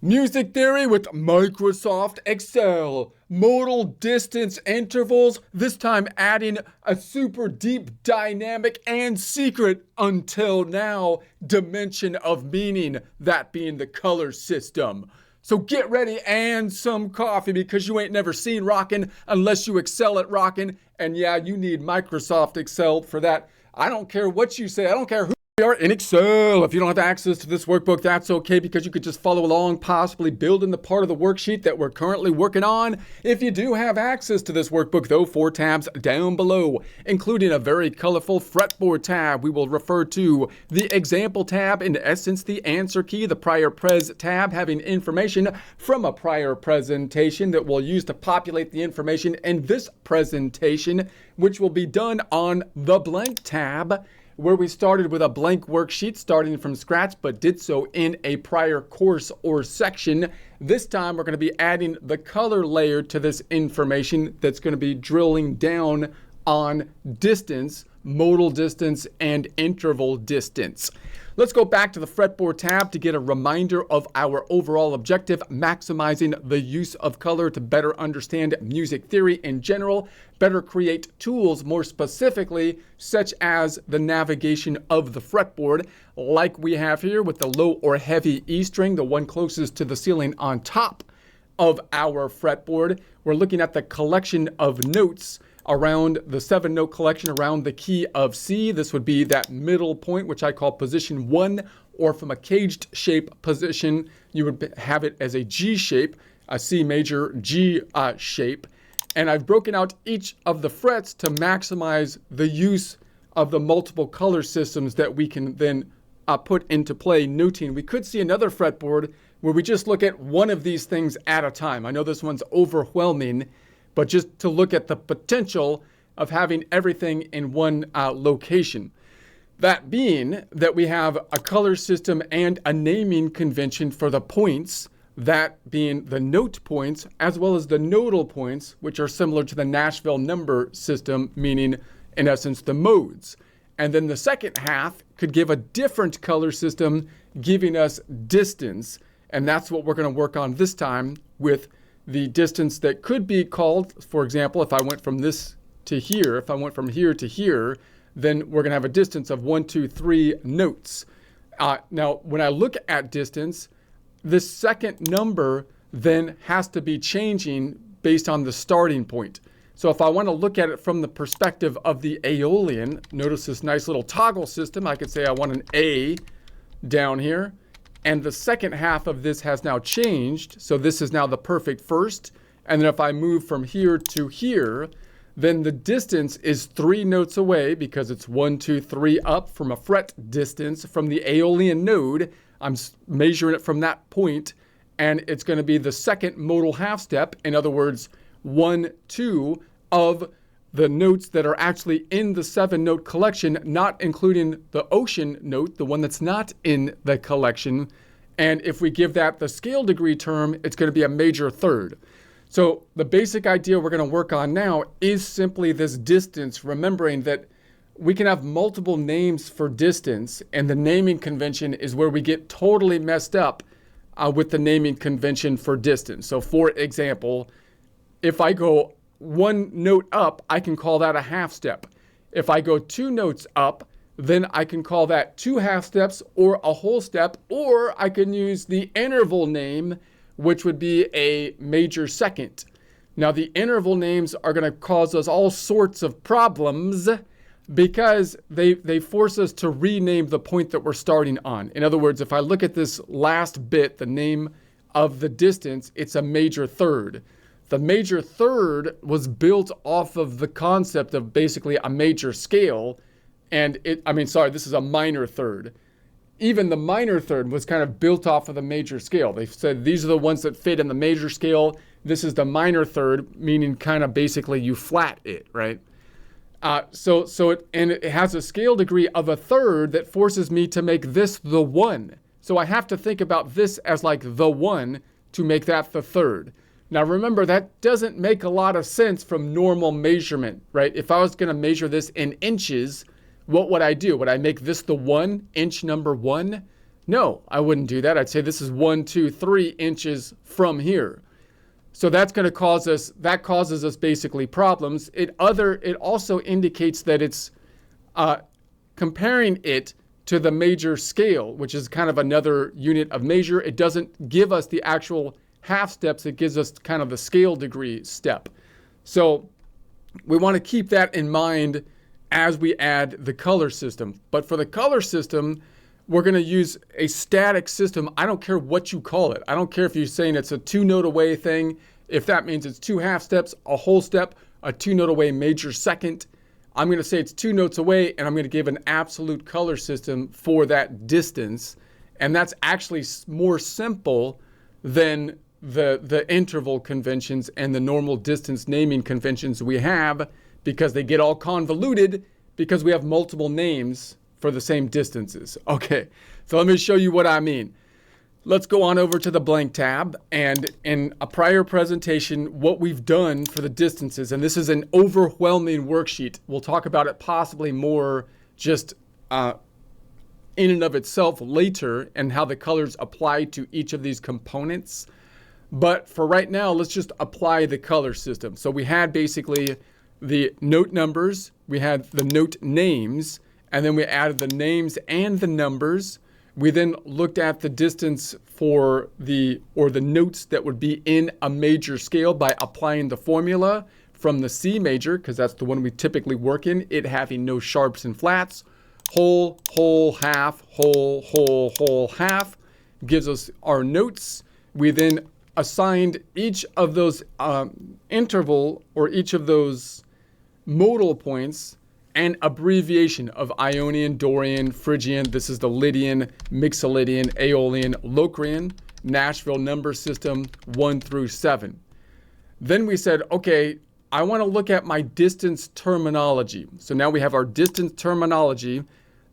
Music theory with Microsoft Excel. Modal distance intervals, this time adding a super deep, dynamic, and secret until now dimension of meaning, that being the color system. So get ready and some coffee because you ain't never seen rockin' unless you excel at rockin'. And yeah, you need Microsoft Excel for that. I don't care what you say. I don't care who we are in Excel. If you don't have access to this workbook, that's okay because you could just follow along, possibly building the part of the worksheet that we're currently working on. If you do have access to this workbook, though, 4 tabs down below, including a very colorful fretboard tab. We will refer to the example tab, in essence, the answer key, the prior pres tab, having information from a prior presentation that we'll use to populate the information in this presentation, which will be done on the blank tab, where we started with a blank worksheet starting from scratch, but did so in a prior course or section. This time we're going to be adding the color layer to this information that's going to be drilling down on distance, modal distance, and interval distance. Let's go back to the fretboard tab to get a reminder of our overall objective, maximizing the use of color to better understand music theory in general, better create tools more specifically, such as the navigation of the fretboard, like we have here with the low or heavy E string, the one closest to the ceiling on top of our fretboard. We're looking at the collection of notes around the 7-note collection around the key of C. This would be that middle point, which I call position 1, or from a caged shape position, you would have it as a G shape, a C major G shape. And I've broken out each of the frets to maximize the use of the multiple color systems that we can then put into play noting. We could see another fretboard where we just look at one of these things at a time. I know this one's overwhelming, but just to look at the potential of having everything in one location. That being that we have a color system and a naming convention for the points, that being the note points, as well as the nodal points, which are similar to the Nashville number system, meaning, in essence, the modes. And then the second half could give a different color system, giving us distance. And that's what we're going to work on this time with the distance that could be called, for example, if I went from this to here, if I went from here to here, then we're going to have a distance of 1, 2, 3 notes. Now, when I look at distance, this second number then has to be changing based on the starting point. So if I want to look at it from the perspective of the Aeolian, notice this nice little toggle system. I could say I want an A down here. And the second half of this has now changed. So this is now the perfect first. And then if I move from here to here, then the distance is 3 notes away because it's 1, 2, 3 up from a fret distance from the Aeolian node. I'm measuring it from that point, and it's going to be the second modal half step. In other words, 1, 2 of the notes that are actually in the 7-note collection, not including the ocean note, the one that's not in the collection. And if we give that the scale degree term, it's going to be a major third. So the basic idea we're going to work on now is simply this distance, remembering that we can have multiple names for distance, and the naming convention is where we get totally messed up with the naming convention for distance. So for example, if I go 1 note up, I can call that a half step. If I go 2 notes up, then I can call that 2 half steps or a whole step, or I can use the interval name, which would be a major second. Now the interval names are going to cause us all sorts of problems because they force us to rename the point that we're starting on. In other words, if I look at this last bit, the name of the distance, it's a major third. The major third was built off of the concept of basically a major scale. And this is a minor third. Even the minor third was kind of built off of the major scale. They said these are the ones that fit in the major scale. This is the minor third, meaning kind of basically you flat it, right? It has a scale degree of a third that forces me to make this the 1. So I have to think about this as like the 1 to make that the third. Now remember, that doesn't make a lot of sense from normal measurement, right? If I was going to measure this in inches, what would I do? Would I make this the 1, inch number 1? No, I wouldn't do that. I'd say this is 1, 2, 3 inches from here. So that's going to that causes us basically problems. It also indicates that it's comparing it to the major scale, which is kind of another unit of measure. It doesn't give us the actual half steps. It gives us kind of the scale degree step. So we want to keep that in mind as we add the color system. But for the color system, we're going to use a static system. I don't care what you call it. I don't care if you're saying it's a 2-note away thing, if that means it's 2 half steps, a whole step, a 2-note away major second. I'm going to say it's 2 notes away, and I'm going to give an absolute color system for that distance. And that's actually more simple than the interval conventions and the normal distance naming conventions we have, because they get all convoluted because we have multiple names for the same distances. Okay, so let me show you what I mean. Let's go on over to the blank tab, and in a prior presentation, what we've done for the distances, and this is an overwhelming worksheet. We'll talk about it possibly more just in and of itself later, and how the colors apply to each of these components. But for right now, let's just apply the color system. So we had basically the note numbers, we had the note names, and then we added the names and the numbers. We then looked at the distance for the notes that would be in a major scale by applying the formula from the C major, because that's the one we typically work in, it having no sharps and flats. Whole, whole, half, whole, whole, whole, half gives us our notes. We then assigned each of those interval, or each of those modal points, an abbreviation of Ionian, Dorian, Phrygian. This is the Lydian, Mixolydian, Aeolian, Locrian, Nashville number system 1 through 7. Then we said, okay, I want to look at my distance terminology. So now we have our distance terminology.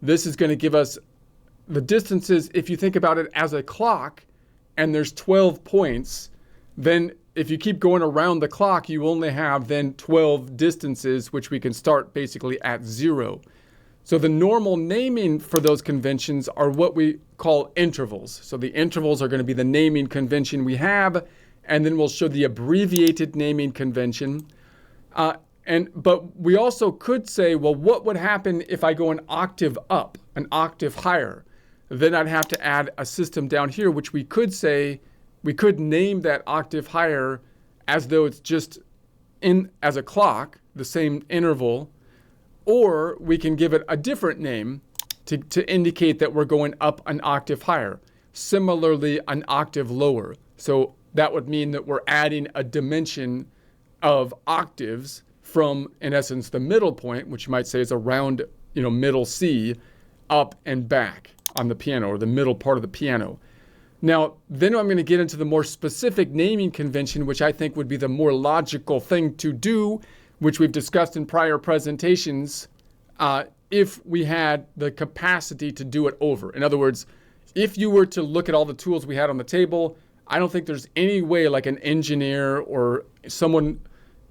This is going to give us the distances. If you think about it as a clock and there's 12 points, then if you keep going around the clock, you only have then 12 distances, which we can start basically at 0. So the normal naming for those conventions are what we call intervals. So the intervals are going to be the naming convention we have, and then we'll show the abbreviated naming convention. But we also could say, well, what would happen if I go an octave up, an octave higher? Then I'd have to add a system down here, which we could say, we could name that octave higher as though it's just in as a clock, the same interval, or we can give it a different name to indicate that we're going up an octave higher. Similarly, an octave lower. So that would mean that we're adding a dimension of octaves from, in essence, the middle point, which you might say is around, middle C, up and back on the piano, or the middle part of the piano. Now, then I'm going to get into the more specific naming convention, which I think would be the more logical thing to do, which we've discussed in prior presentations, if we had the capacity to do it over. In other words, if you were to look at all the tools we had on the table, I don't think there's any way like an engineer or someone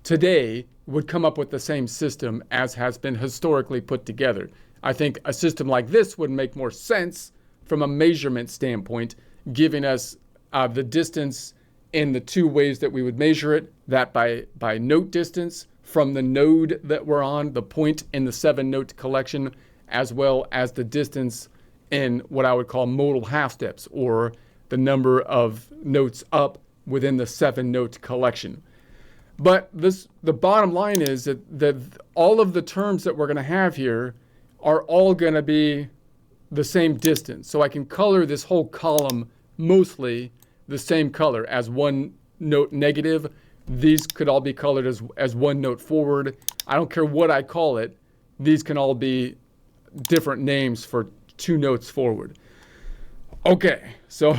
today would come up with the same system as has been historically put together. I think a system like this would make more sense from a measurement standpoint, giving us the distance in the 2 ways that we would measure it, that by note distance from the node that we're on, the point in the 7-note collection, as well as the distance in what I would call modal half steps, or the number of notes up within the 7-note collection. But the bottom line is that all of the terms that we're going to have here are all going to be the same distance. So I can color this whole column mostly the same color as 1 note negative. These could all be colored as 1 note forward. I don't care what I call it. These can all be different names for 2 notes forward. Okay, so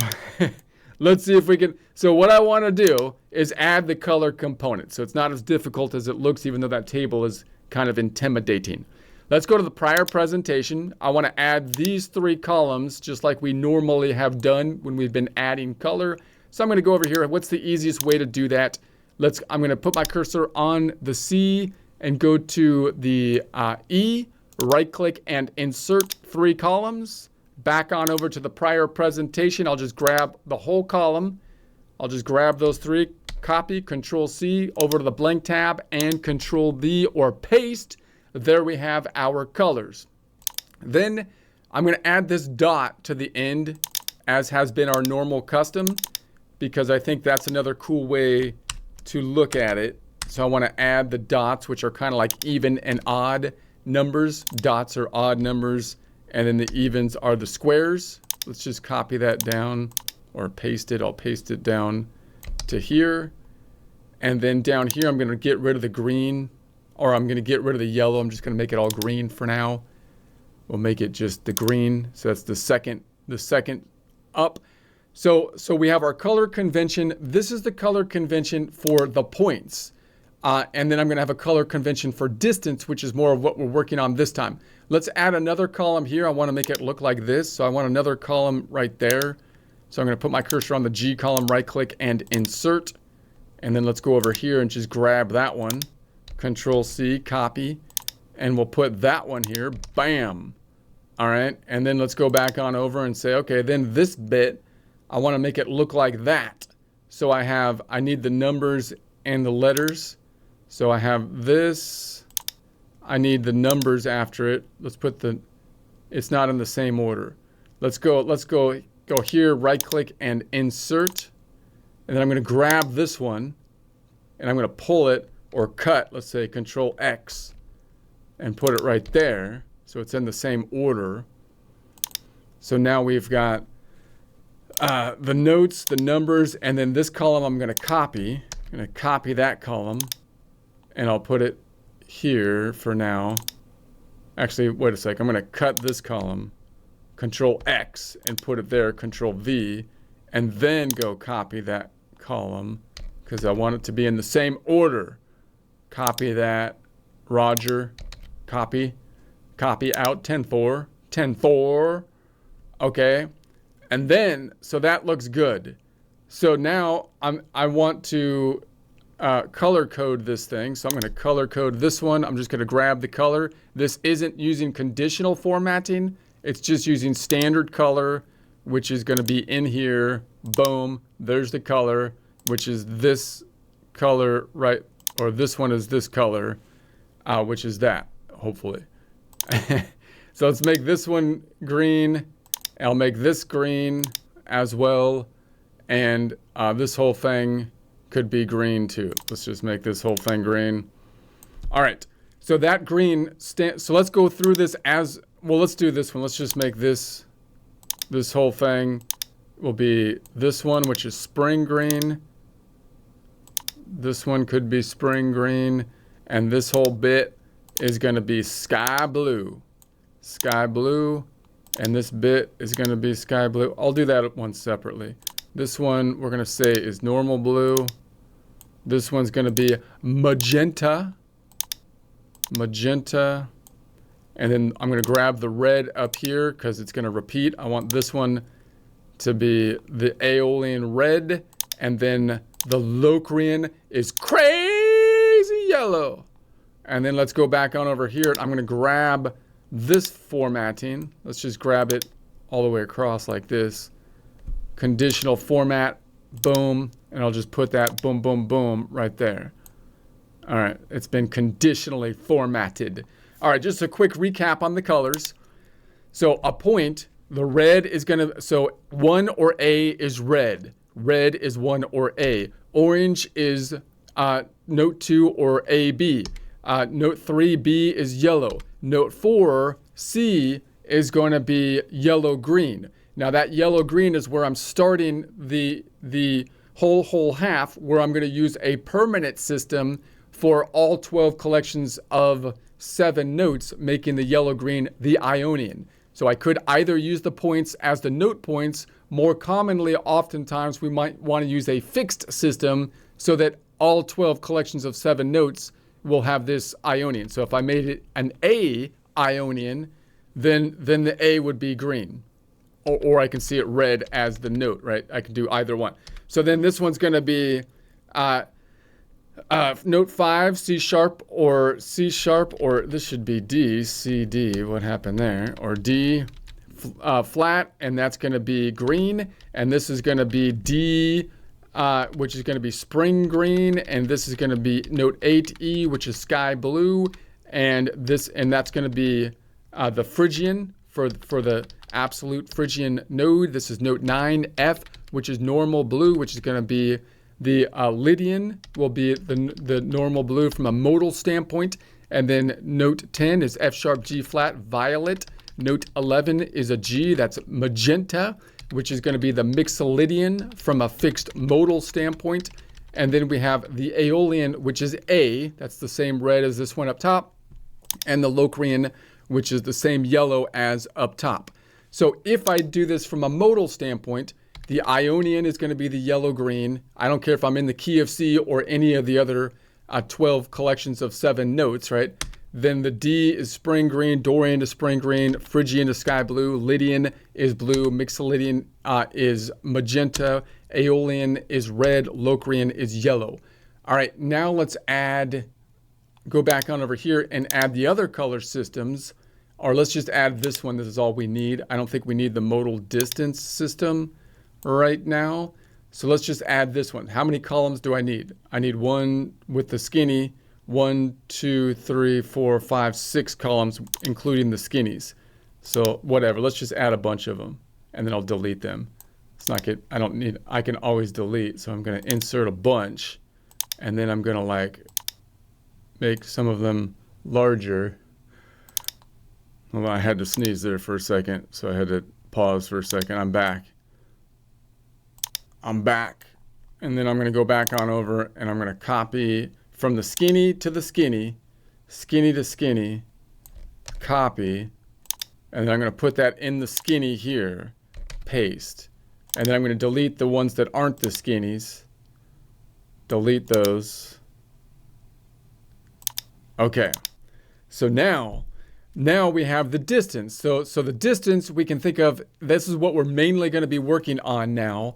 let's see if we can. So what I want to do is add the color component. So it's not as difficult as it looks, even though that table is kind of intimidating. Let's go to the prior presentation. I want to add these 3 columns just like we normally have done when we've been adding color. So I'm going to go over here. What's the easiest way to do that? I'm going to put my cursor on the C and go to the E, right click and insert 3 columns. back on over to the prior presentation. I'll just grab the whole column. I'll just grab those three, copy, Control C, over to the blank tab, and Control V or paste. There we have our colors. Then I'm going to add this dot to the end, as has been our normal custom, because I think that's another cool way to look at it. So I want to add the dots, which are kind of like even and odd numbers. Dots are odd numbers, and then the evens are the squares. Let's just copy that down or paste it. I'll paste it down to here. And then down here, I'm going to get rid of the green, or I'm going to get rid of the yellow. I'm just going to make it all green for now. We'll make it just the green. So that's the second up. So we have our color convention. This is the color convention for the points. And then I'm going to have a color convention for distance, which is more of what we're working on this time. Let's add another column here. I want to make it look like this. So I want another column right there. So I'm going to put my cursor on the G column, right click and insert. And then let's go over here and just grab that one. Control C, copy. And we'll put that one here. Bam. All right. And then let's go back on over and say, okay, then this bit, I want to make it look like that. So I need the numbers and the letters. So I have this. I need the numbers after it. Let's put it's not in the same order. Let's go here, right click and insert. And then I'm going to grab this one and I'm going to pull it or cut, let's say Control X, and put it right there. So it's in the same order. So now we've got the notes, the numbers, and then this column I'm going to copy. I'm going to copy that column, and I'll put it here for now. Actually, wait a sec. I'm going to cut this column, Control X, and put it there, Control V, and then go copy that column because I want it to be in the same order. Copy that, Roger, copy out, 10-4, 10-4, okay. And then, so that looks good. So now I want to color code this thing. So I'm going to color code this one. I'm just going to grab the color. This isn't using conditional formatting. It's just using standard color, which is going to be in here. Boom. There's the color, which is this color, right? Or this one is this color, which is that, hopefully. So let's make this one green. I'll make this green as well. And this whole thing could be green too. Let's just make this whole thing green. All right. So that green, so let's go through this as, well, let's do this one. Let's just make this whole thing will be this one, which is spring green. This one could be spring green. And this whole bit is going to be sky blue. Sky blue. And this bit is going to be sky blue. I'll do that one separately. This one we're going to say is normal blue. This one's going to be magenta. Magenta. And then I'm going to grab the red up here because it's going to repeat. I want this one to be the Aeolian red. And then the Locrian is crazy yellow. And then let's go back on over here. I'm going to grab this formatting. Let's just grab it all the way across like this. Conditional format, boom. And I'll just put that boom, boom, boom right there. All right, it's been conditionally formatted. All right, just a quick recap on the colors. So a point, the red is going to, so 1 or A is red. Red is 1 or A. Orange is note 2 or AB. Note 3, B is yellow. Note 4, C is going to be yellow-green. Now that yellow-green is where I'm starting the whole half, where I'm going to use a permanent system for all 12 collections of 7 notes, making the yellow-green the Ionian. So I could either use the points as the note points. More commonly, oftentimes, we might want to use a fixed system so that all 12 collections of 7 notes will have this Ionian. So if I made it an A Ionian, then the A would be green. Or I can see it red as the note, right? I can do either one. So then this one's going to be note 5, C sharp, or this should be D, C, D. What happened there? Or D, flat, and that's going to be green. And this is going to be D, which is going to be spring green. And this is going to be note 8E, which is sky blue. And that's going to be the Phrygian for the absolute Phrygian node. This is note 9F, which is normal blue, which is going to be the Lydian, will be the normal blue from a modal standpoint. And then note 10 is F sharp G flat violet. Note 11 is a G, that's magenta, which is going to be the Mixolydian from a fixed modal standpoint. And then we have the Aeolian, which is A, that's the same red as this one up top, and the Locrian, which is the same yellow as up top. So if I do this from a modal standpoint, the Ionian is going to be the yellow-green. I don't care if I'm in the key of C or any of the other 12 collections of 7 notes, right? Then the D is spring green, Dorian is spring green, Phrygian is sky blue, Lydian is blue, Mixolydian is magenta, Aeolian is red, Locrian is yellow. All right, now let's go back on over here and add the other color systems, or let's just add this one. This is all we need. I don't think we need the modal distance system right now. So let's just add this one. How many columns do I need? I need one with the skinny, 1, 2, 3, 4, 5, 6 columns, including the skinnies. So whatever, let's just add a bunch of them and then I'll delete them. I can always delete. So I'm gonna insert a bunch and then I'm gonna like make some of them larger. Hold on, I had to sneeze there for a second. So I had to pause for a second. I'm back. And then I'm going to go back on over and I'm going to copy from the skinny to the skinny, skinny to skinny, copy, and then I'm going to put that in the skinny here, paste. And then I'm going to delete the ones that aren't the skinnies, delete those. Okay, so now we have the distance. So the distance we can think of, this is what we're mainly going to be working on now.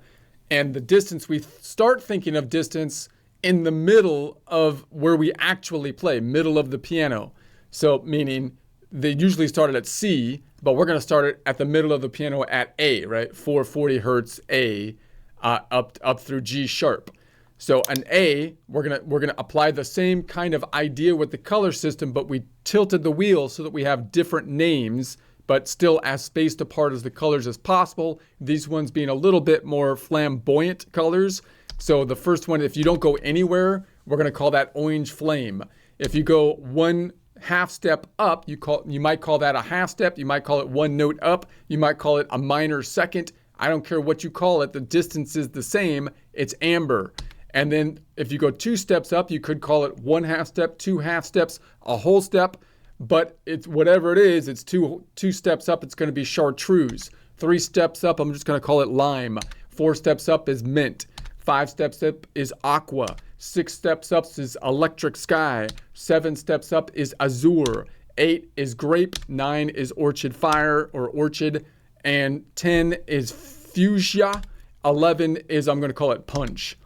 And the distance, we start thinking of distance in the middle of where we actually play, middle of the piano. So meaning they usually started at C, but we're going to start it at the middle of the piano at A, right? 440 hertz A, up through G sharp. So an A, we're gonna apply the same kind of idea with the color system, but we tilted the wheel so that we have different names, but still as spaced apart as the colors as possible. These ones being a little bit more flamboyant colors. So the first one, if you don't go anywhere, we're going to call that orange flame. If you go 1/2 step up, you might call that a half step. You might call it 1 note up. You might call it a minor second. I don't care what you call it. The distance is the same. It's amber. And then if you go 2 steps up, you could call it 1/2 step, 2/2 steps, a whole step. But it's whatever it is, it's two steps up, it's going to be chartreuse. 3 steps up, I'm just going to call it lime. 4 steps up is mint. 5 steps up is aqua. 6 steps up is electric sky. 7 steps up is azure. 8 is grape. 9 is orchid fire or orchid. And 10 is fuchsia. 11 is, I'm going to call it punch.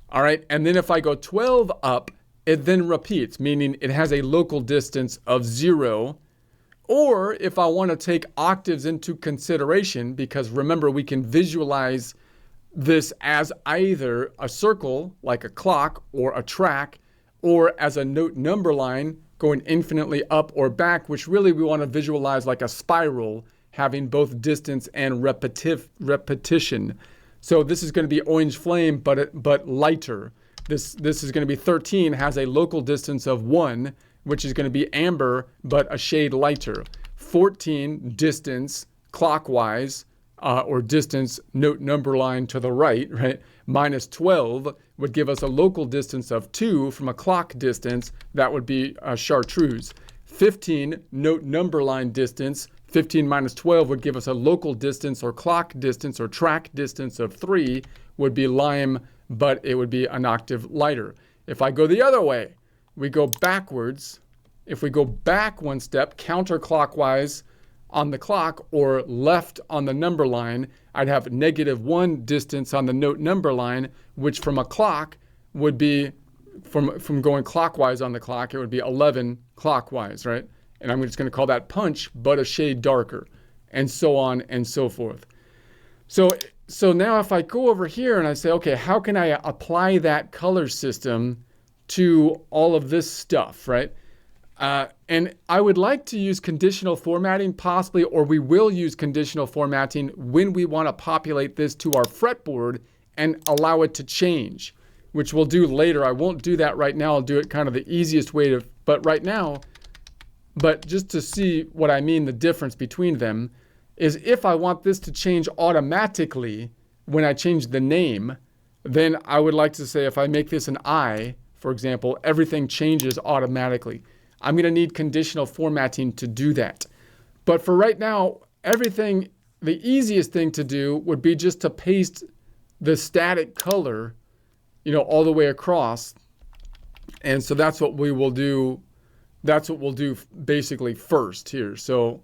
All right, and then if I go 12 up, it then repeats, meaning it has a local distance of 0. Or if I want to take octaves into consideration, because remember, we can visualize this as either a circle, like a clock, or a track, or as a note number line going infinitely up or back, which really we want to visualize like a spiral, having both distance and repetition. So this is going to be orange flame, but lighter. This is going to be 13, has a local distance of 1, which is going to be amber, but a shade lighter. 14, distance clockwise, or distance note number line to the right, right? Minus 12 would give us a local distance of 2 from a clock distance. That would be chartreuse. 15, note number line distance. 15 minus 12 would give us a local distance or clock distance or track distance of 3, would be lime, but it would be an octave lighter. If I go the other way, we go backwards. If we go back 1 step, counterclockwise on the clock or left on the number line, I'd have -1 distance on the note number line, which from a clock would be, from going clockwise on the clock, it would be 11 clockwise, right? And I'm just going to call that punch, but a shade darker. and so on and so forth. So now if I go over here and I say, okay, how can I apply that color system to all of this stuff, right? And I would like to use conditional formatting possibly, or we will use conditional formatting when we want to populate this to our fretboard and allow it to change, which we'll do later. I won't do that right now. I'll do it kind of the easiest way to, but right now, but just to see what I mean, the difference between them is if I want this to change automatically when I change the name, then I would like to say if I make this an I, for example, everything changes automatically. I'm going to need conditional formatting to do that. But for right now, everything, the easiest thing to do would be just to paste the static color, all the way across. And so that's what we will do. That's what we'll do basically first here. So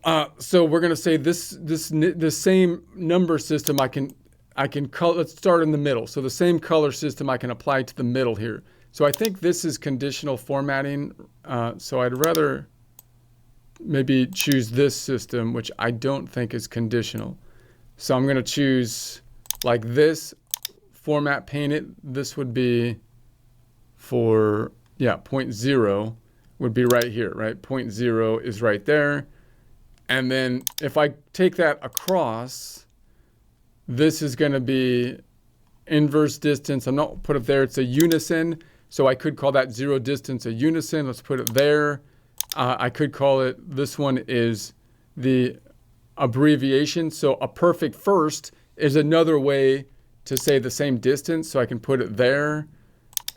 we're going to say the same number system I can color. Let's start in the middle. So the same color system I can apply to the middle here. So I think this is conditional formatting. So I'd rather maybe choose this system, which I don't think is conditional. So I'm going to choose like this, format painted. This would be for, 0.0 would be right here, right? 0.0 is right there. And then if I take that across, this is going to be inverse distance. I'm not put it there. It's a unison. So I could call that zero distance a unison. Let's put it there. I could call it, this one is the abbreviation. So a perfect first is another way to say the same distance. So I can put it there.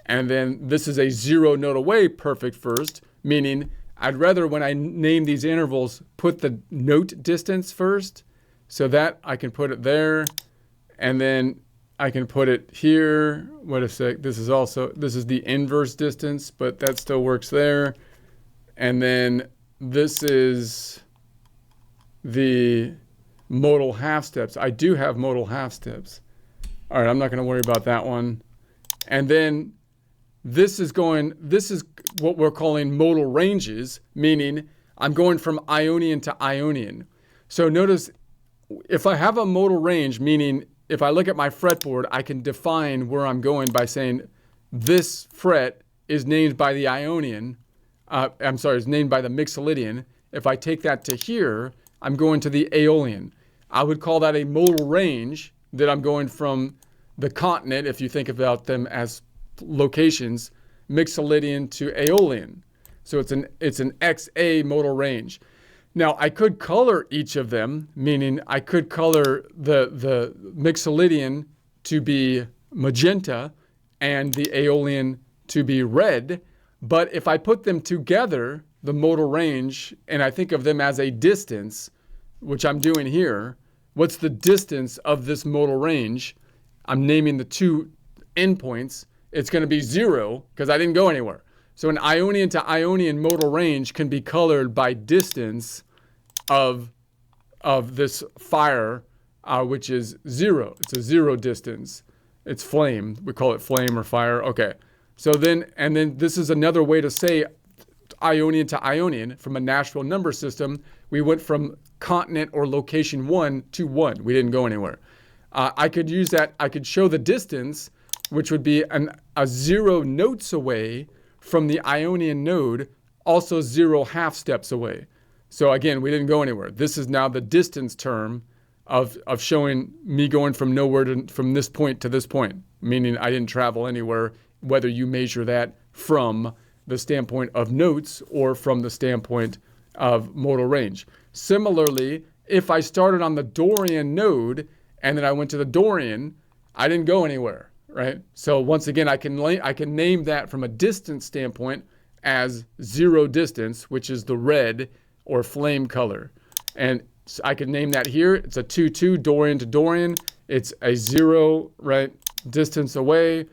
And then this is a 0 note away perfect first, meaning I'd rather when I name these intervals, put the note distance first. So that I can put it there. And then I can put it here. Wait a sec. This is the inverse distance, but that still works there. And then this is the modal half steps. I do have modal half steps. All right, I'm not going to worry about that one. And then this is what we're calling modal ranges, meaning I'm going from Ionian to Ionian. So notice if I have a modal range, meaning if I look at my fretboard, I can define where I'm going by saying this fret is named by the Ionian. Is named by the Mixolydian. If I take that to here, I'm going to the Aeolian. I would call that a modal range that I'm going from the continent, if you think about them as locations, Mixolydian to Aeolian. So it's an XA modal range. Now I could color each of them, meaning I could color the Mixolydian to be magenta and the Aeolian to be red. But if I put them together, the modal range, and I think of them as a distance, which I'm doing here, what's the distance of this modal range? I'm naming the two endpoints. It's going to be 0 because I didn't go anywhere. So an Ionian to Ionian modal range can be colored by distance of this fire, which is 0. It's a 0 distance. It's flame. We call it flame or fire. Okay. So then this is another way to say Ionian to Ionian from a natural number system. We went from continent or location 1 to 1. We didn't go anywhere. I could use that. I could show the distance, which would be a 0 notes away from the Ionian node, also 0 half steps away. So again, we didn't go anywhere. This is now the distance term of showing me going from from this point to this point, meaning I didn't travel anywhere, whether you measure that from the standpoint of notes or from the standpoint of modal range. Similarly, if I started on the Dorian node and then I went to the Dorian, I didn't go anywhere, right? So once again, I can name that from a distance standpoint as 0 distance, which is the red or flame color. And so I can name that here. It's a 2-2 Dorian to Dorian. It's a 0, right, distance away.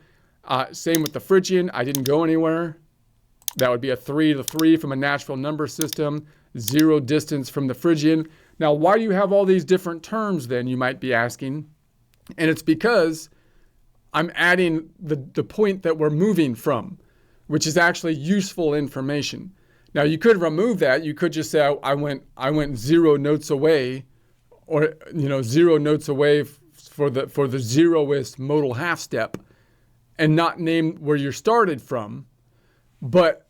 Same with the Phrygian. I didn't go anywhere. That would be a 3 to 3 from a natural number system. 0 distance from the Phrygian. Now, why do you have all these different terms then, you might be asking? And it's because I'm adding the point that we're moving from, which is actually useful information. Now you could remove that. You could just say I went 0 notes away, or 0 notes away for the zeroest modal half step, and not name where you started from. But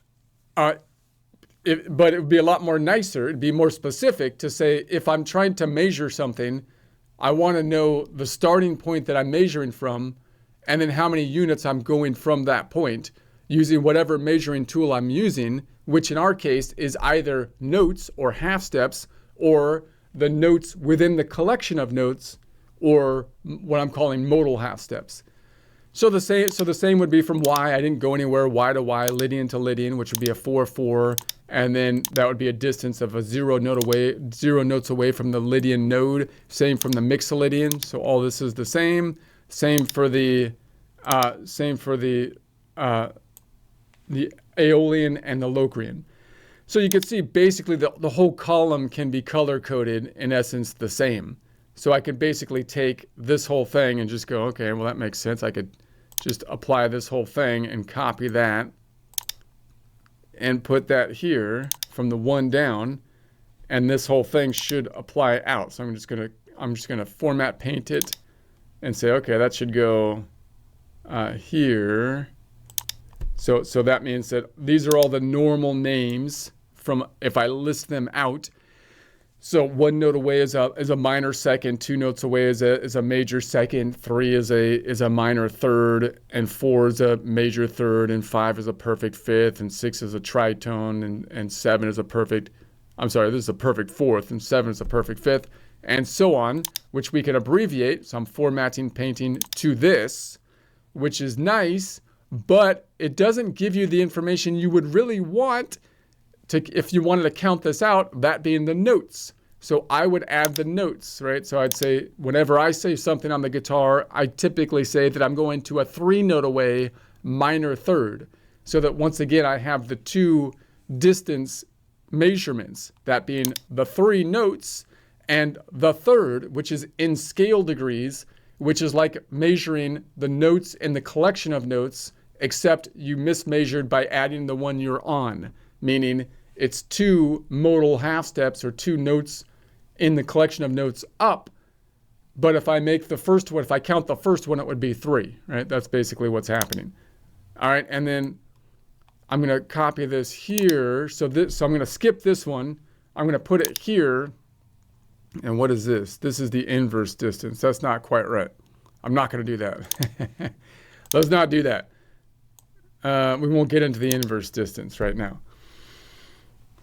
it would be a lot more nicer. It'd be more specific to say, if I'm trying to measure something, I want to know the starting point that I'm measuring from, and then how many units I'm going from that point using whatever measuring tool I'm using, which in our case is either notes or half steps, or the notes within the collection of notes, or what I'm calling modal half steps. So the same would be from Y. I didn't go anywhere. Y to Y, Lydian to Lydian, which would be a 4/4, and then that would be a distance of 0 notes away from the Lydian node. Same from the Mixolydian. So all this is the same. Same for the Aeolian and the Locrian. So you can see basically the whole column can be color coded, in essence the same. So I could basically take this whole thing and just go, okay, well, that makes sense. I could just apply this whole thing and copy that and put that here from the 1 down, and this whole thing should apply out. So I'm just gonna format paint it and say, okay, that should go here. So that means that these are all the normal names from, if I list them out. So 1 note away is a minor second, 2 notes away is a major second, 3 is a minor third, and 4 is a major third, and 5 is a perfect fifth, and 6 is a tritone, and 7 is a perfect, this is a perfect fourth, and 7 is a perfect fifth, and so on, which we can abbreviate. So I'm formatting painting to this, which is nice, but it doesn't give you the information you would really want if you wanted to count this out, that being the notes. So I would add the notes, right? So I'd say, whenever I say something on the guitar, I typically say that I'm going to a 3 note away minor third, so that once again, I have the 2 distance measurements, that being the 3 notes and the third, which is in scale degrees, which is like measuring the notes in the collection of notes, except you mismeasured by adding the one you're on, meaning it's 2 modal half steps, or 2 notes in the collection of notes up. But if I make the first one, if I count the first one, it would be 3, right? That's basically what's happening. All right, and then I'm going to copy this here. So I'm going to skip this one. I'm going to put it here. And what is this? This is the inverse distance. That's not quite right. I'm not going to do that. Let's not do that. We won't get into the inverse distance right now.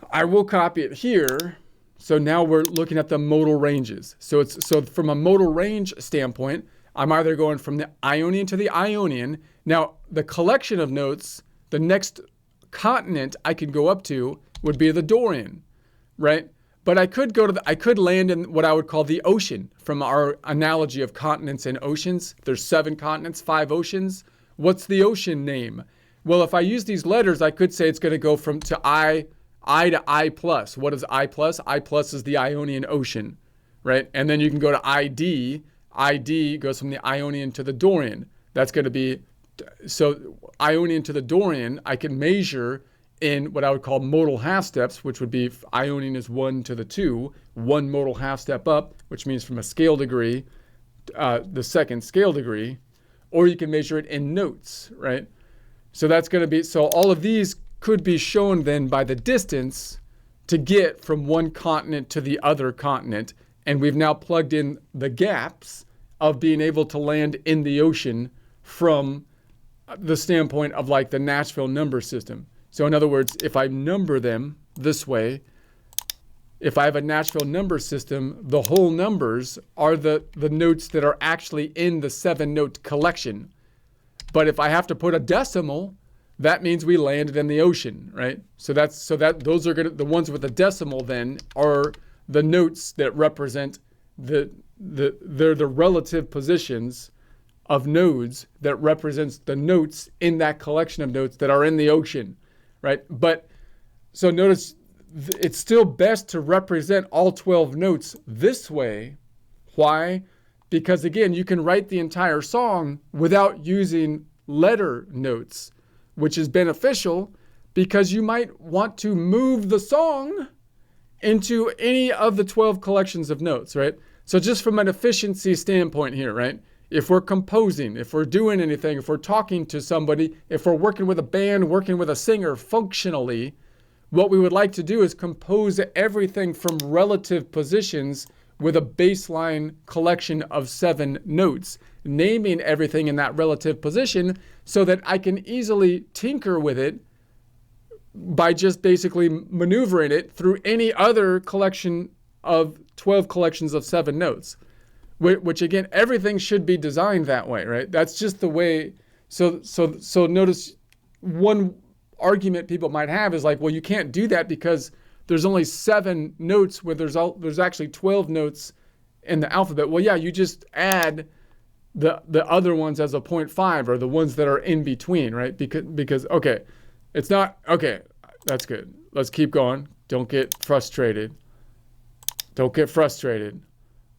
I will copy it here. So now we're looking at the modal ranges. So from a modal range standpoint, I'm either going from the Ionian to the Ionian. Now, the collection of notes, the next continent I could go up to would be the Dorian, right? But I could land in what I would call the ocean, from our analogy of continents and oceans. There's 7 continents, 5 oceans. What's the ocean name? Well, if I use these letters, I could say it's going to go from to I to I plus. What is I plus? I plus is the Ionian Ocean, right? And then you can go to ID. ID goes from the Ionian to the Dorian. That's going to be, so Ionian to the Dorian, I can measure in what I would call modal half steps, which would be Ionian is 1 to the 2, 1 modal half step up, which means from a scale degree, the second scale degree, or you can measure it in notes, right? So that's going to be, so all of these could be shown then by the distance to get from one continent to the other continent. And we've now plugged in the gaps of being able to land in the ocean from the standpoint of like the Nashville number system. So in other words, if I number them this way, if I have a Nashville number system, the whole numbers are the notes that are actually in the 7-note collection. But if I have to put a decimal, that means we landed in the ocean, right? So those are the ones with the decimal then are the notes that represent they're the relative positions of nodes that represents the notes in that collection of notes that are in the ocean, right? But so notice it's still best to represent all 12 notes this way. Why? Because again, you can write the entire song without using letter notes, which is beneficial because you might want to move the song into any of the 12 collections of notes, right? So just from an efficiency standpoint here, right? If we're composing, if we're doing anything, if we're talking to somebody, if we're working with a band, working with a singer functionally, what we would like to do is compose everything from relative positions with a baseline collection of 7 notes, naming everything in that relative position so that I can easily tinker with it by just basically maneuvering it through any other collection of 12 collections of 7 notes. Which again, everything should be designed that way, right? That's just the way. So notice one argument people might have is like, well, you can't do that because there's only 7 notes where there's actually 12 notes in the alphabet. Well, yeah, you just add the other ones as a 0.5 or the ones that are in between, right? Because okay, it's not okay. That's good. Let's keep going. Don't get frustrated. Don't get frustrated.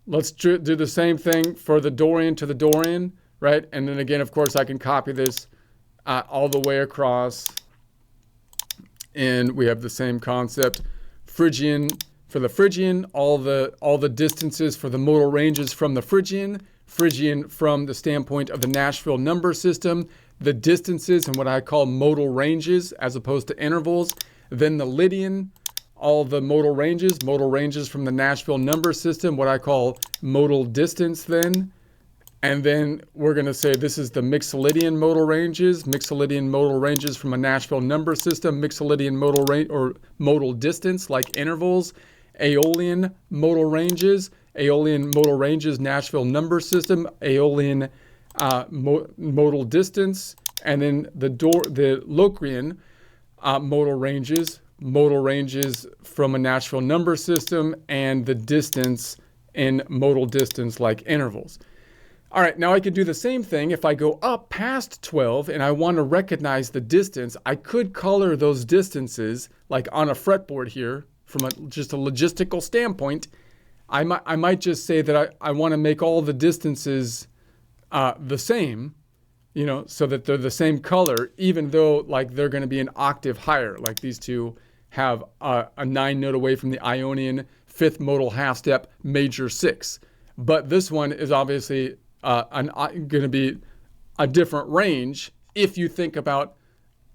Let's do the same thing for the Dorian to the Dorian, right? And then again, of course, I can copy this all the way across. And we have the same concept. Phrygian, for the Phrygian, all the distances for the modal ranges from the Phrygian. Phrygian from the standpoint of the Nashville number system. The distances and what I call modal ranges as opposed to intervals. Then the Lydian, all the modal ranges from the Nashville number system, what I call modal distance then. And then we're going to say this is the Mixolydian modal ranges from a Nashville number system, Mixolydian modal range or modal distance like intervals, Aeolian modal ranges, Nashville number system, Aeolian modal distance, and then the Locrian modal ranges from a Nashville number system, and the distance in modal distance like intervals. All right, now I could do the same thing. If I go up past 12 and I want to recognize the distance, I could color those distances like on a fretboard here from just a logistical standpoint. I might just say that I want to make all the distances the same, so that they're the same color, even though like they're going to be an octave higher, like these two have a 9 note away from the Ionian, 5th modal half step, major 6. But this one is obviously going to be a different range if you think about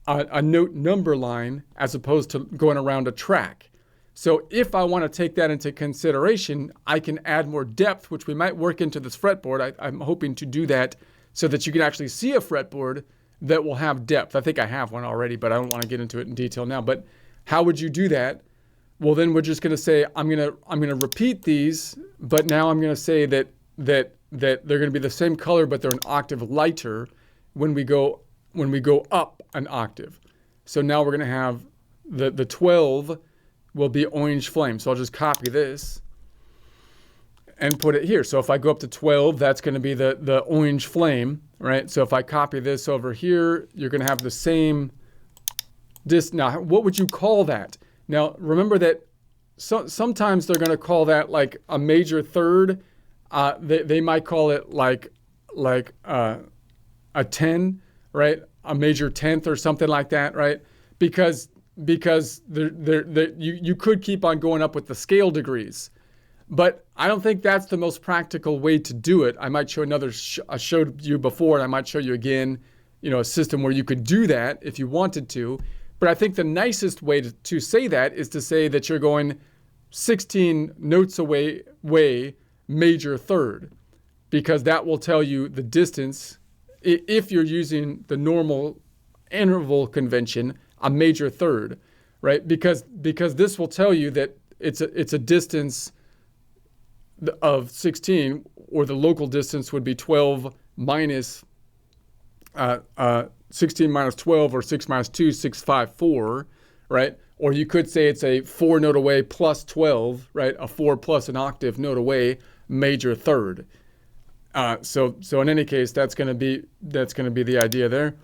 a note number line as opposed to going around a track. So if I want to take that into consideration, I can add more depth, which we might work into this fretboard. I'm hoping to do that so that you can actually see a fretboard that will have depth. I think I have one already, but I don't want to get into it in detail now. But how would you do that? Well, then we're just going to say I'm going to repeat these, but now I'm going to say that they're going to be the same color, but they're an octave lighter when we go up an octave. So now we're going to have the 12 will be orange flame. So I'll just copy this and put it here. So if I go up to 12, that's going to be the orange flame, right? So if I copy this over here, you're going to have the same. Now, what would you call that? Now, remember that sometimes they're going to call that like a major third. They might call it like a 10, right? A major 10th or something like that, right? Because you could keep on going up with the scale degrees. But I don't think that's the most practical way to do it. I might show I showed you before, and I might show you again, a system where you could do that if you wanted to. But I think the nicest way to say that is to say that you're going 16 notes away, major third, because that will tell you the distance. If you're using the normal interval convention, a major third, right? Because this will tell you that it's a distance of 16, or the local distance would be 12 minus 16 minus 12, or 6 minus 2, 6, 5, 4, right? Or you could say it's a 4 note away plus 12, right? A 4 plus an octave note away, major third. So in any case, that's going to be the idea there.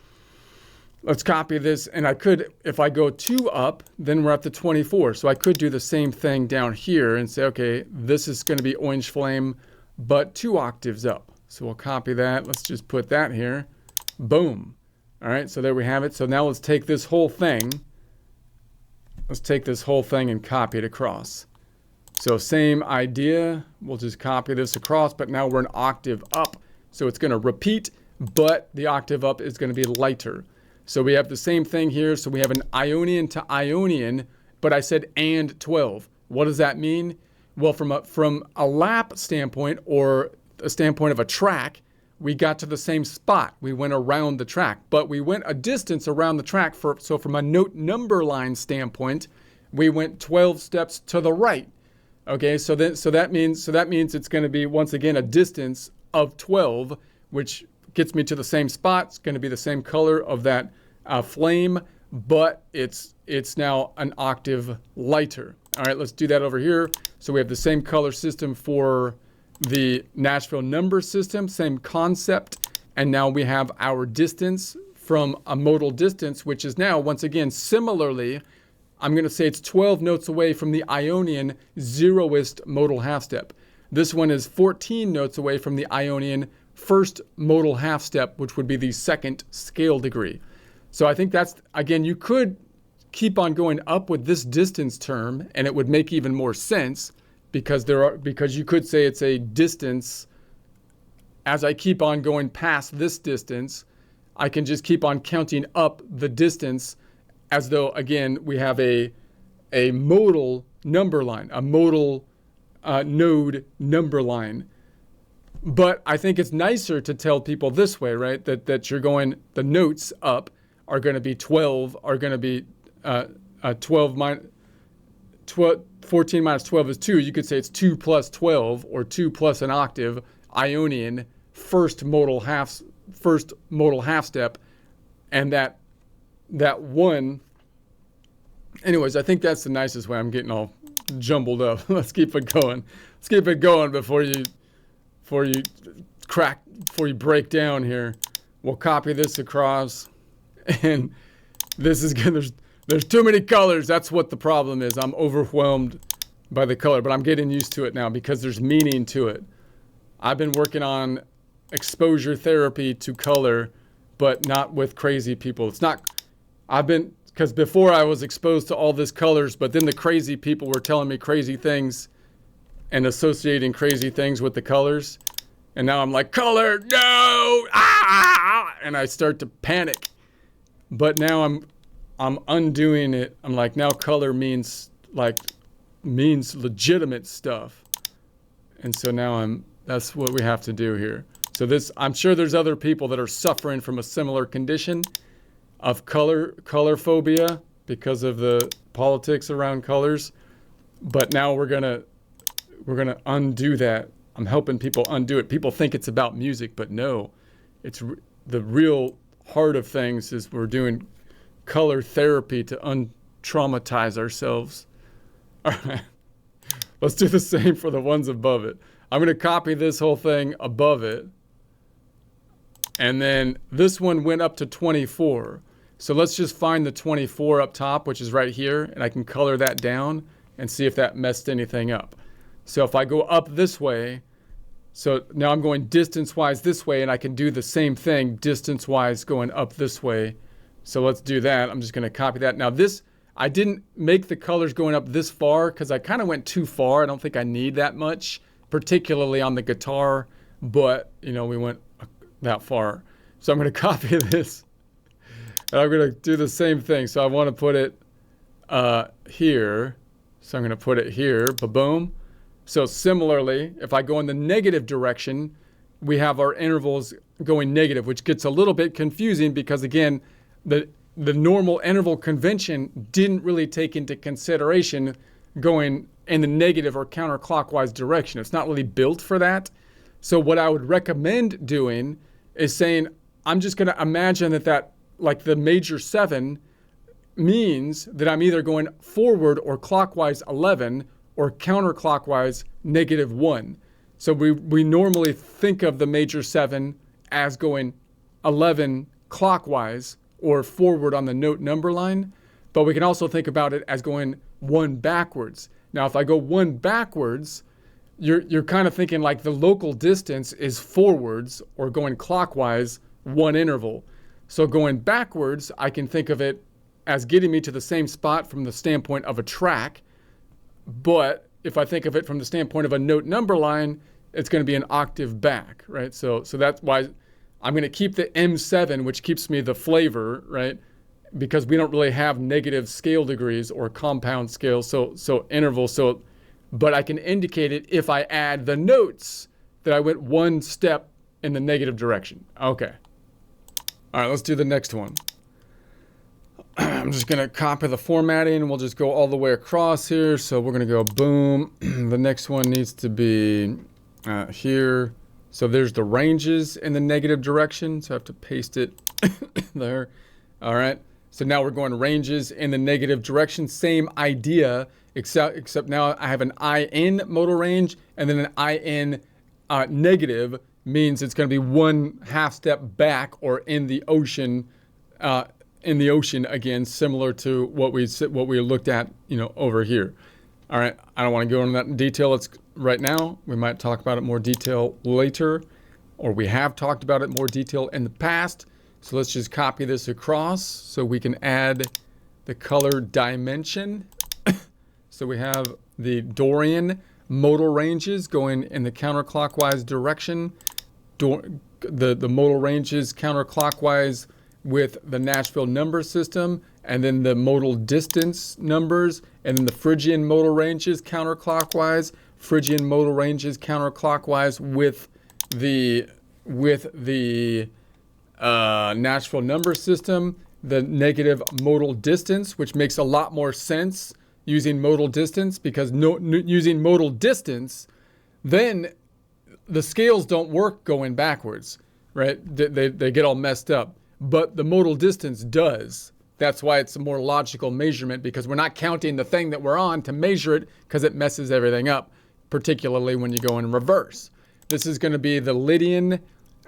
Let's copy this, and I could, if I go 2 up, then we're up to 24. So I could do the same thing down here and say, okay, this is going to be orange flame, but 2 octaves up. So we'll copy that. Let's just put that here. Boom. All right, so there we have it. So now let's take this whole thing, let's take this whole thing and copy it across. So same idea, we'll just copy this across, but now we're an octave up. So it's going to repeat, but the octave up is going to be lighter. So we have the same thing here. So we have an Ionian to Ionian, but I said and 12. What does that mean? Well, from a lap standpoint or a standpoint of a track, we got to the same spot. We went around the track, but we went a distance around the track. So from a note number line standpoint, we went 12 steps to the right. Okay, so that means it's going to be once again a distance of 12, which gets me to the same spot. It's going to be the same color of that flame, but it's now an octave lighter. All right, let's do that over here. So we have the same color system for the Nashville number system, same concept, and now we have our distance from a modal distance, which is now once again similarly, I'm going to say it's 12 notes away from the Ionian zeroist modal half step. This one is 14 notes away from the Ionian first modal half step, which would be the second scale degree. So I think that's, again, you could keep on going up with this distance term and it would make even more sense because you could say it's a distance. As I keep on going past this distance, I can just keep on counting up the distance as though, again, we have a modal number line, a modal node number line. But I think it's nicer to tell people this way, right? That you're going, the notes up are going to be 12, are going to be 14 minus 12 is 2. You could say it's 2 plus 12 or 2 plus an octave, Ionian, first modal half step, and that one. Anyways, I think that's the nicest way. I'm getting all jumbled up. Let's keep it going. Let's keep it going before you break down here. We'll copy this across, and this is good. There's too many colors. That's what the problem is. I'm overwhelmed by the color, but I'm getting used to it now because there's meaning to it. I've been working on exposure therapy to color, but not with crazy people. Because before I was exposed to all this colors, but then the crazy people were telling me crazy things and associating crazy things with the colors. And now I'm like, color, no, and I start to panic. But now I'm undoing it. I'm like, now color means legitimate stuff. And so now that's what we have to do here. So I'm sure there's other people that are suffering from a similar condition of color phobia because of the politics around colors. But now we're gonna undo that. I'm helping people undo it. People think it's about music, but no, it's the real heart of things is we're doing color therapy to untraumatize ourselves. All right, let's do the same for the ones above it. I'm gonna copy this whole thing above it. And then this one went up to 24. So let's just find the 24 up top, which is right here, and I can color that down and see if that messed anything up. So if I go up this way, so now I'm going distance-wise this way, and I can do the same thing distance-wise going up this way. So let's do that. I'm just going to copy that. Now this, I didn't make the colors going up this far because I kind of went too far. I don't think I need that much, particularly on the guitar, but we went that far. So I'm going to copy this. And I'm going to do the same thing. So I want to put it here. So I'm going to put it here. Ba-boom. So similarly, if I go in the negative direction, we have our intervals going negative, which gets a little bit confusing because, again, the normal interval convention didn't really take into consideration going in the negative or counterclockwise direction. It's not really built for that. So what I would recommend doing is saying, I'm just going to imagine that like the major 7 means that I'm either going forward or clockwise 11 or counterclockwise -1. So we normally think of the major 7 as going 11 clockwise or forward on the note number line, but we can also think about it as going 1 backwards. Now, if I go 1 backwards, you're kind of thinking like the local distance is forwards or going clockwise 1 interval. So going backwards, I can think of it as getting me to the same spot from the standpoint of a track. But if I think of it from the standpoint of a note number line, it's going to be an octave back, right? So that's why I'm going to keep the M7, which keeps me the flavor, right? Because we don't really have negative scale degrees or compound scales, so intervals. But I can indicate it if I add the notes that I went one step in the negative direction. Okay. All right, let's do the next one. I'm just going to copy the formatting. We'll just go all the way across here. So we're going to go boom. The next one needs to be here. So there's the ranges in the negative direction. So I have to paste it there. All right. So now we're going ranges in the negative direction. Same idea, except now I have an IN modal range, and then an IN negative means it's going to be 1/2 step back or in the ocean. Again, similar to what we looked at, over here. All right, I don't want to go into that in detail. Right now. We might talk about it more detail later, or we have talked about it more detail in the past. So let's just copy this across so we can add the color dimension. So we have the Dorian modal ranges going in the counterclockwise direction. The modal ranges counterclockwise with the Nashville number system, and then the modal distance numbers, and then the Phrygian modal ranges counterclockwise. Phrygian modal ranges counterclockwise with the Nashville number system. The negative modal distance, which makes a lot more sense using modal distance, because using modal distance, then the scales don't work going backwards, right? They get all messed up. But the modal distance does. That's why it's a more logical measurement, because we're not counting the thing that we're on to measure it, because it messes everything up, particularly when you go in reverse. This is going to be the Lydian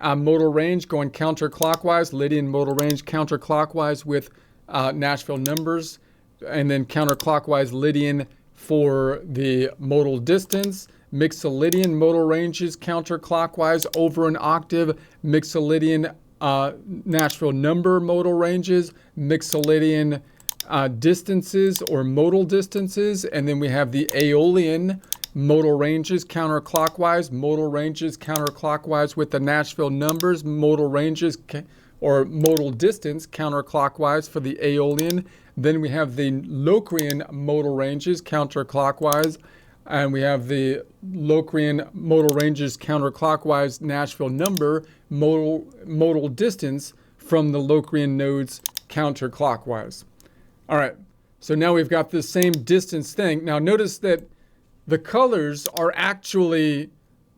modal range going counterclockwise. Lydian modal range counterclockwise with Nashville numbers, and then counterclockwise Lydian for the modal distance. Mixolydian modal ranges counterclockwise over an octave. Mixolydian Nashville number modal ranges, Mixolydian distances or modal distances, and then we have the Aeolian modal ranges counterclockwise with the Nashville numbers, modal ranges or modal distance counterclockwise for the Aeolian. Then we have the Locrian modal ranges counterclockwise, and we have the Locrian modal ranges counterclockwise Nashville number modal distance from the Locrian nodes counterclockwise. All right, so now we've got this same distance thing. Now notice that the colors are actually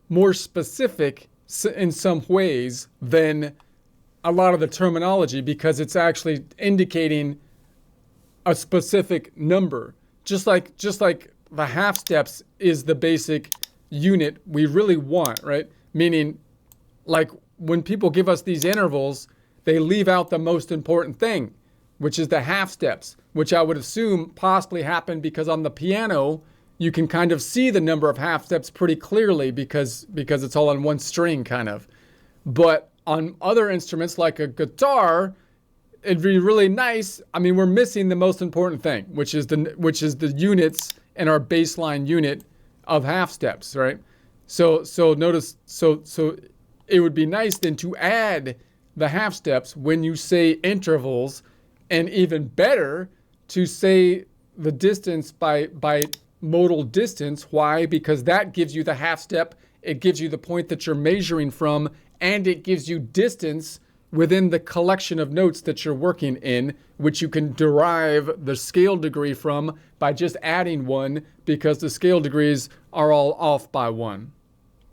more specific in some ways than a lot of the terminology, because it's actually indicating a specific number. Just like the half steps is the basic unit we really want, right? Meaning, like when people give us these intervals, they leave out the most important thing, which is the half steps, which I would assume possibly happened because on the piano, you can kind of see the number of half steps pretty clearly because it's all on one string kind of. But on other instruments like a guitar, it'd be really nice. I mean, we're missing the most important thing, which is the units in our baseline unit of half steps, right? So notice, so it would be nice then to add the half steps when you say intervals, and even better to say the distance by modal distance. Why? Because that gives you the half step, it gives you the point that you're measuring from, and it gives you distance within the collection of notes that you're working in, which you can derive the scale degree from by just adding one, because the scale degrees are all off by one.